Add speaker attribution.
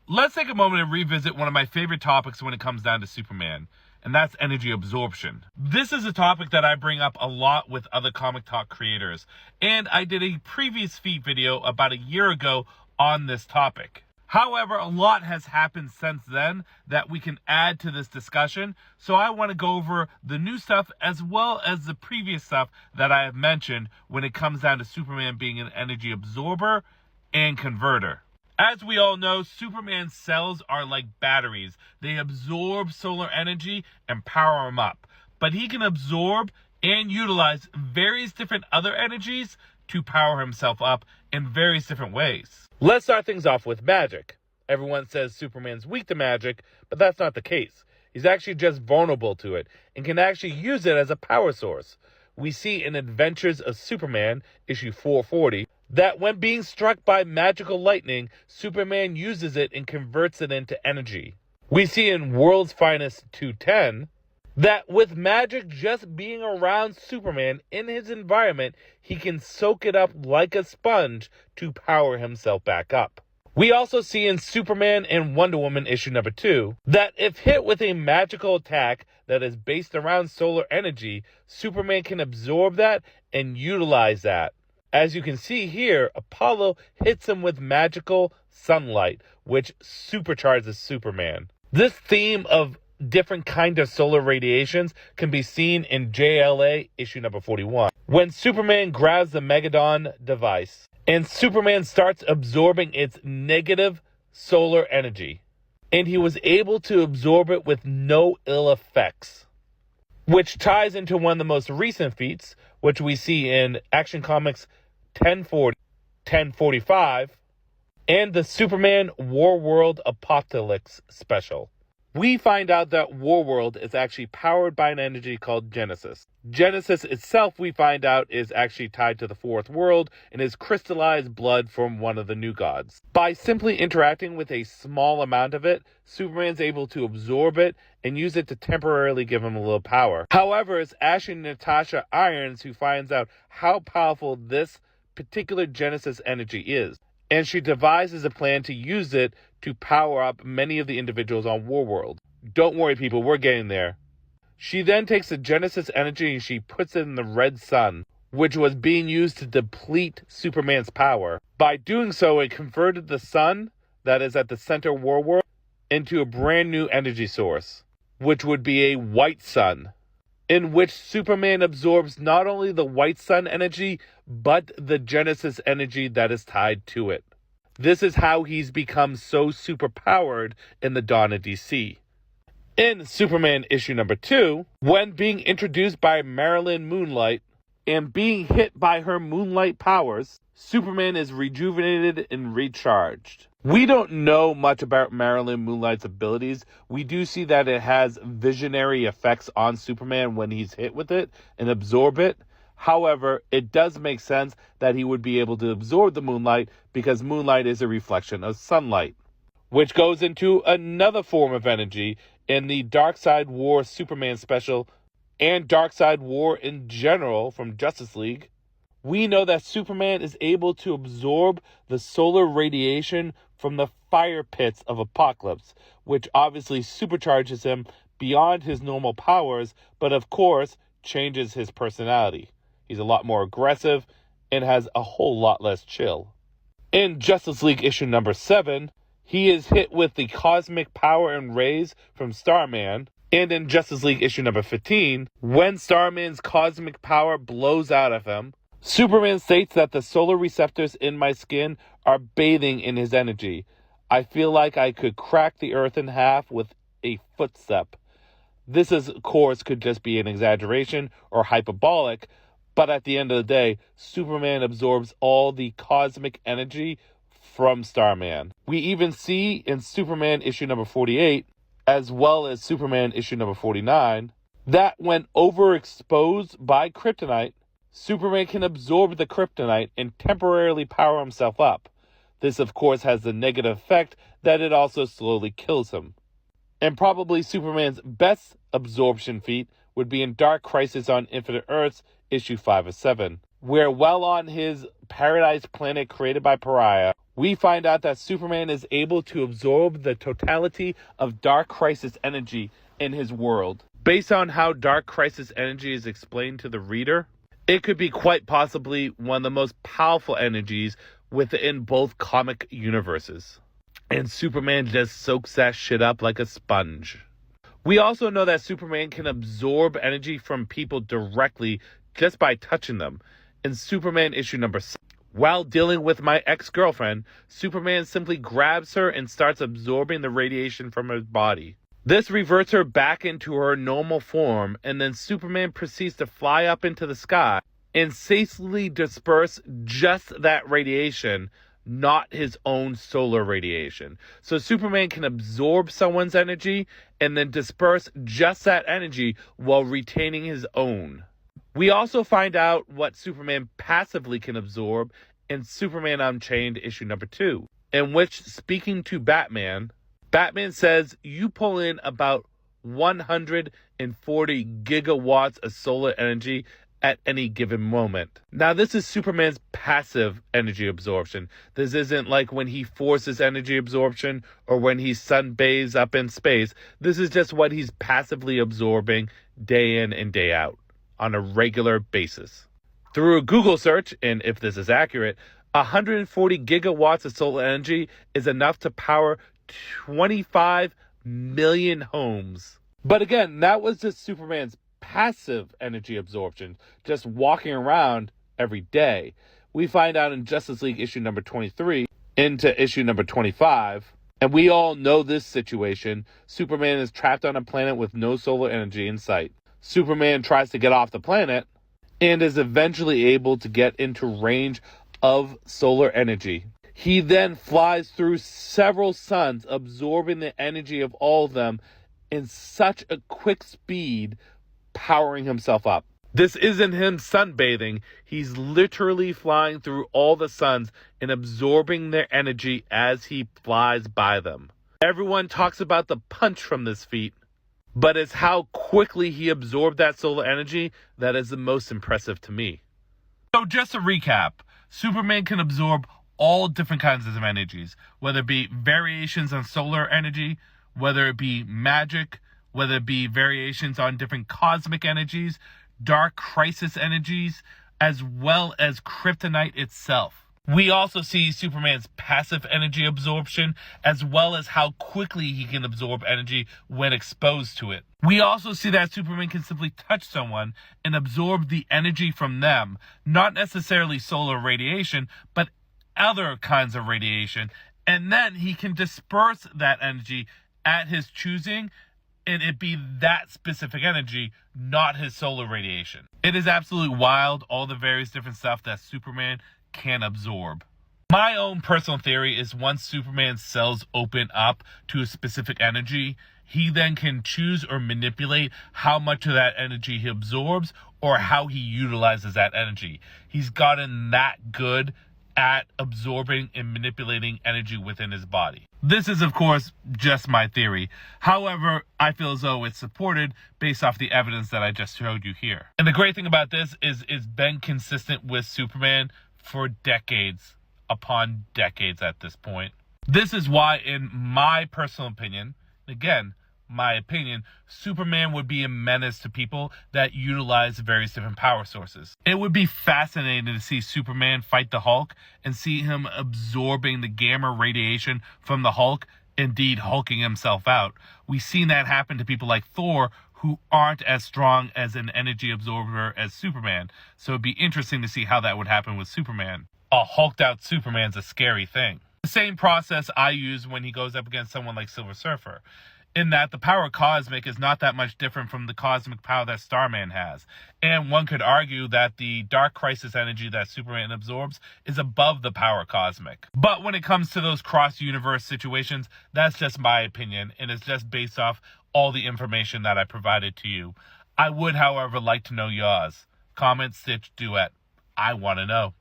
Speaker 1: Let's take a moment and revisit one of my favorite topics when it comes down to Superman, and that's energy absorption. This is a topic that I bring up a lot with other comic talk creators, and I did a previous feat video about a year ago on this topic. However, a lot has happened since then that we can add to this discussion, so I want to go over the new stuff as well as the previous stuff that I have mentioned when it comes down to Superman being an energy absorber and converter. As we all know, Superman's cells are like batteries. They absorb solar energy and power him up. But he can absorb and utilize various different other energies to power himself up in various different ways. Let's start things off with magic. Everyone says Superman's weak to magic, but that's not the case. He's actually just vulnerable to it and can actually use it as a power source. We see in Adventures of Superman, issue 440, that when being struck by magical lightning, Superman uses it and converts it into energy. We see in World's Finest 210 that with magic just being around Superman in his environment, he can soak it up like a sponge to power himself back up. We also see in Superman and Wonder Woman issue number 2 that if hit with a magical attack that is based around solar energy, Superman can absorb that and utilize that. As you can see here, Apollo hits him with magical sunlight, which supercharges Superman. This theme of different kind of solar radiations can be seen in JLA issue number 41. When Superman grabs the Megadon device and Superman starts absorbing its negative solar energy, and he was able to absorb it with no ill effects, which ties into one of the most recent feats, which we see in Action Comics 1040, 1045, and the Superman Warworld Apocalypse special. We find out that Warworld is actually powered by an energy called Genesis. Genesis itself, we find out, is actually tied to the fourth world and is crystallized blood from one of the new gods. By simply interacting with a small amount of it, Superman's able to absorb it and use it to temporarily give him a little power. However, it's Ashley Natasha Irons who finds out how powerful this particular Genesis energy is, and she devises a plan to use it to power up many of the individuals on Warworld. Don't worry, people, we're getting there. She then takes the Genesis energy and she puts it in the Red Sun, which was being used to deplete Superman's power. By doing so, it converted the sun that is at the center of Warworld into a brand new energy source, which would be a white sun, in which Superman absorbs not only the white sun energy, but the Genesis energy that is tied to it. This is how he's become so superpowered in the dawn of DC. In Superman issue number 2, when being introduced by Marilyn Moonlight and being hit by her moonlight powers, Superman is rejuvenated and recharged. We don't know much about Marilyn Moonlight's abilities. We do see that it has visionary effects on Superman when he's hit with it and absorb it. However, it does make sense that he would be able to absorb the moonlight because moonlight is a reflection of sunlight, which goes into another form of energy in the Darkseid War Superman special and Darkseid War in general from Justice League. We know that Superman is able to absorb the solar radiation from the fire pits of Apocalypse, which obviously supercharges him beyond his normal powers, but of course changes his personality. He's a lot more aggressive and has a whole lot less chill. In Justice League issue number 7, he is hit with the cosmic power and rays from Starman. And in Justice League issue number 15, when Starman's cosmic power blows out of him, Superman states that the solar receptors in my skin are bathing in his energy. I feel like I could crack the earth in half with a footstep. This, of course, could just be an exaggeration or hyperbolic, but at the end of the day, Superman absorbs all the cosmic energy from Starman. We even see in Superman issue number 48, as well as Superman issue number 49, that when overexposed by kryptonite, Superman can absorb the kryptonite and temporarily power himself up. This, of course, has the negative effect that it also slowly kills him. And probably Superman's best absorption feat would be in Dark Crisis on Infinite Earths, issue 5 of 7, where while on his paradise planet created by Pariah, we find out that Superman is able to absorb the totality of Dark Crisis energy in his world. Based on how Dark Crisis energy is explained to the reader, it could be quite possibly one of the most powerful energies within both comic universes. And Superman just soaks that shit up like a sponge. We also know that Superman can absorb energy from people directly just by touching them. In Superman issue number 6, while dealing with my ex-girlfriend, Superman simply grabs her and starts absorbing the radiation from her body. This reverts her back into her normal form, and then Superman proceeds to fly up into the sky and safely disperse just that radiation, not his own solar radiation. So Superman can absorb someone's energy and then disperse just that energy while retaining his own. We also find out what Superman passively can absorb in Superman Unchained issue number 2, in which, speaking to Batman, Batman says you pull in about 140 gigawatts of solar energy at any given moment. Now, this is Superman's passive energy absorption. This isn't like when he forces energy absorption or when he sunbathes up in space. This is just what he's passively absorbing day in and day out on a regular basis. Through a Google search, and if this is accurate, 140 gigawatts of solar energy is enough to power 25 million homes. But again, that was just Superman's passive energy absorption, just walking around every day. We find out in Justice League issue number 23 into issue number 25, and we all know this situation. Superman is trapped on a planet with no solar energy in sight. Superman tries to get off the planet and is eventually able to get into range of solar energy. He then flies through several suns, absorbing the energy of all of them in such a quick speed, powering himself up. This isn't him sunbathing. He's literally flying through all the suns and absorbing their energy as he flies by them. Everyone talks about the punch from this feat, but it's how quickly he absorbed that solar energy that is the most impressive to me. So just to recap, Superman can absorb all different kinds of energies, whether it be variations on solar energy, whether it be magic, whether it be variations on different cosmic energies, dark crisis energies, as well as kryptonite itself. We also see Superman's passive energy absorption, as well as how quickly he can absorb energy when exposed to it. We also see that Superman can simply touch someone and absorb the energy from them, not necessarily solar radiation, but other kinds of radiation, and then he can disperse that energy at his choosing, and it be that specific energy, not his solar radiation. It is absolutely wild, all the various different stuff that Superman can absorb. My own personal theory is once Superman's cells open up to a specific energy, he then can choose or manipulate how much of that energy he absorbs or how he utilizes that energy. He's gotten that good at absorbing and manipulating energy within his body. This is, of course, just my theory. However, I feel as though it's supported based off the evidence that I just showed you here. And the great thing about this is it's been consistent with Superman for decades upon decades at this point. This is why, in my personal opinion, again, my opinion, Superman would be a menace to people that utilize various different power sources. It would be fascinating to see Superman fight the Hulk and see him absorbing the gamma radiation from the Hulk, indeed hulking himself out. We've seen that happen to people like Thor, who aren't as strong as an energy absorber as Superman. So it'd be interesting to see how that would happen with Superman. A hulked out Superman's a scary thing. The same process I use when he goes up against someone like Silver Surfer, in that the power cosmic is not that much different from the cosmic power that Starman has. And one could argue that the dark crisis energy that Superman absorbs is above the power cosmic. But when it comes to those cross-universe situations, that's just my opinion, and it's just based off all the information that I provided to you. I would, however, like to know yours. Comment, stitch, duet. I want to know.